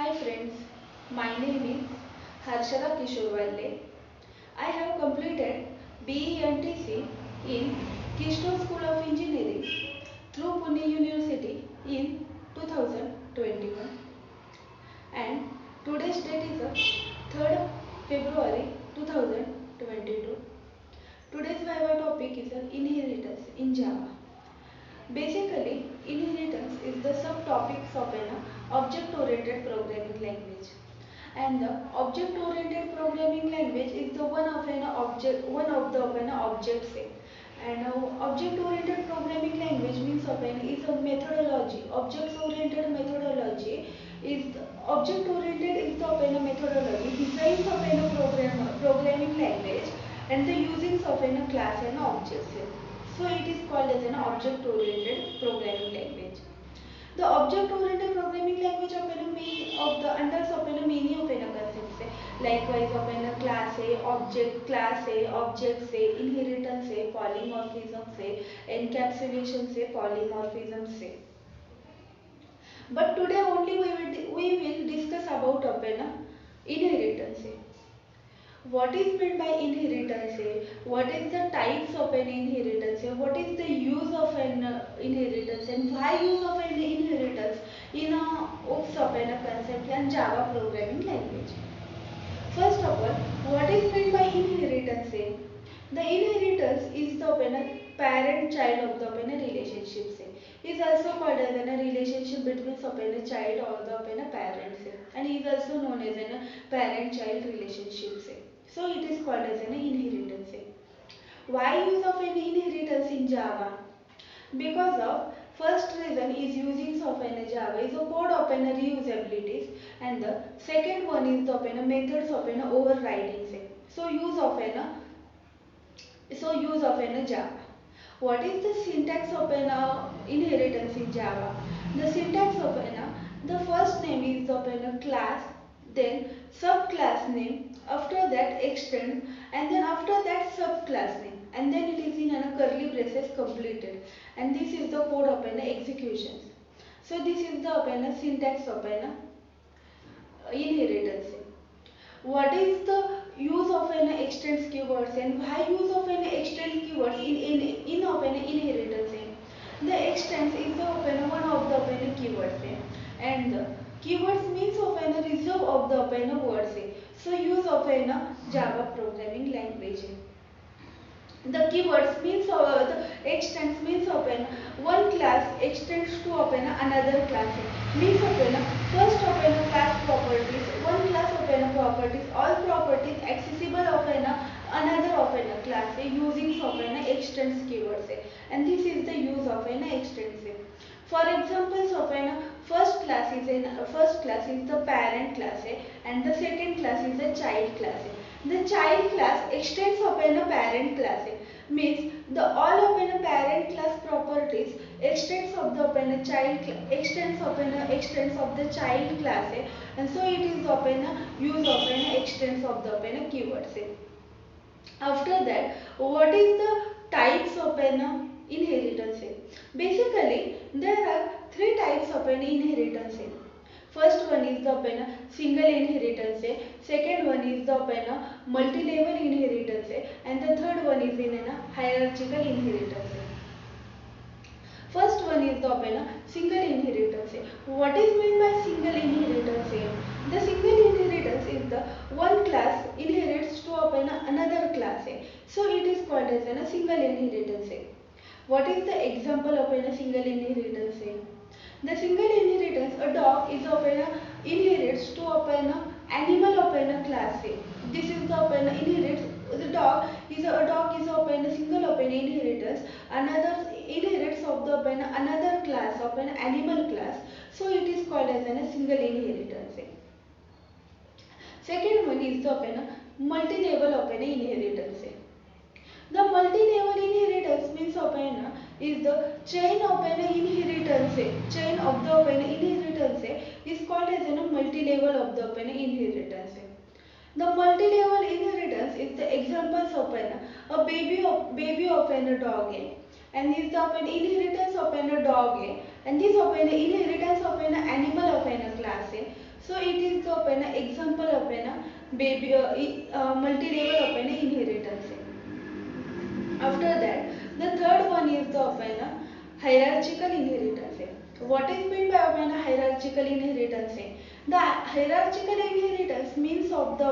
Hi friends, my name is Harshada Kishore. I have completed BE&TC in Keystone School of Engineering through Pune University in 2021, and today's date is the 3rd February 2022. Today's Viva topic is inheritance in Java. Basically, inheritance is the subtopics of an object-oriented programming language. And the object-oriented programming language is the one of the of an object set. And object-oriented programming language means of an is a methodology. Object-oriented methodology is object-oriented is the of a methodology designs of a programming language and the usings of a class and object set. So it is called as an object-oriented programming language. The object-oriented programming language of the under of many of concepts. Likewise, of class A, object say, inheritance say, polymorphism say, encapsulation say, polymorphism say. But today only we will discuss about of inheritance. What is meant by inheritance? What is the types of an inheritance? What is the use of an inheritance and why use of an inheritance in a OOPS of an concept and Java programming language? First of all, what is meant by inheritance? The inheritance is the parent-child of the relationship. Is also called as a relationship between a child or the parents, and is also known as a parent-child relationship. So it is called as an inheritance. Why use of an inheritance in Java? Because of first reason is using of an Java is a code of an reusabilities, and the second one is the methods of an overriding. Use of an Java. What is the syntax of an inheritance in Java? The syntax of an the first name is of an class, then subclass name, after that extend, and then after that subclass name, and then it is in a curly braces completed, and this is the code of an executions. So this is the syntax of an inheritance. What is the use of an extends keywords and why use of an extends keywords in of an inheritance? The extends is the one of the keywords, and the keywords means of an reserve of the words. So use of an Java programming language. The keywords means the extends means open one class extends to open another class means open first open class properties, one class open properties, all properties accessible open another open class using open extends keywords, and this is the use of an extensive. For examples of an first class is the parent class, and the second class is the child class. The child class extends upon a parent class, means the all upon a parent class properties extends of the upon a child extends of the child class, and so it is upon a use of an extends of the upon a keywords. After that, what is the types of an inheritance? Basically, there are three types of an inheritance. First one is the single inheritance, second one is the multi-level inheritance, and the third one is in a hierarchical inheritance. First one is the single inheritance. What is meant by single inheritance? The single inheritance is the one class inherits to another class. So it is called as a single inheritance. What is the example of a single inheritance? The single inheritance, a dog is inherits to animal of a class. This is the inherits the dog is a single of an inheritance. Another inherits of the another class of an animal class. So it is called as a single inheritance. Second one is the multi-level of an inheritance. The multi-level inheritance means is the chain of an inheritance. Chain of the inheritance is called as a multi-level of the inheritance. The multi-level inheritance is the examples of a baby of a dog, and this of an inheritance of a dog, and this of an inheritance of an animal of a class. So it is the example of baby multi-level inheritance. After that, the third one is the hierarchical inheritance. What is meant by hierarchical inheritance? The hierarchical inheritance means of the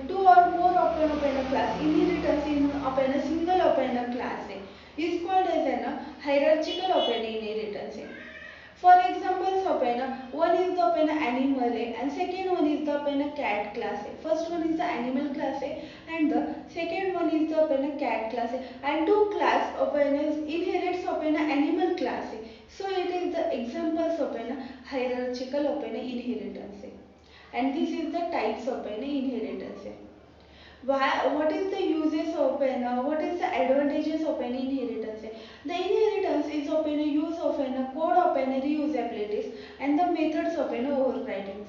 two or more class inheritance in a single class is called as hierarchical inheritance. For examples of one is the animal and second one is the cat class. First one is the animal class and the second one is the cat class, and two class of inherits of animal class. So it is the examples of hierarchical inheritance, and this is the types of inheritance. What is the uses of what is the advantages of an inheritance? The inheritance is of use of code of reusabilities and the methods of overridings.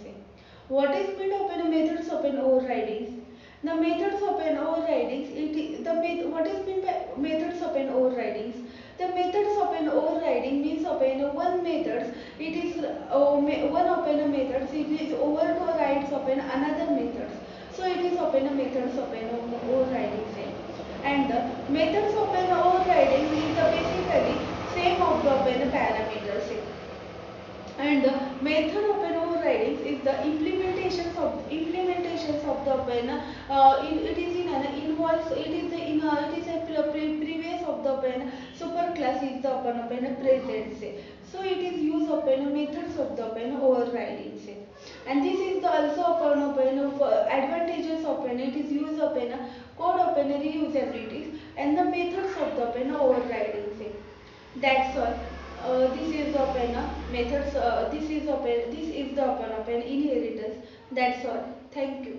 What is meant of methods of overridings? The methods of overridings, what is meant by methods of overridings? The methods of an overriding means of one methods, it is one of methods, it is overrides of another methods. So it is of methods of overriding same. And the methods of overriding is the basically same of the parameters. And the method of overriding is the implementations of the it is in an involves, it is in it is a previous of the superclass is the present say. So it is use of methods of the overriding say. And this is the also of advantages of it is use of code of reusabilities and the methods of the overriding say. That's all. This is the methods. This is the inheritance. That's all. Thank you.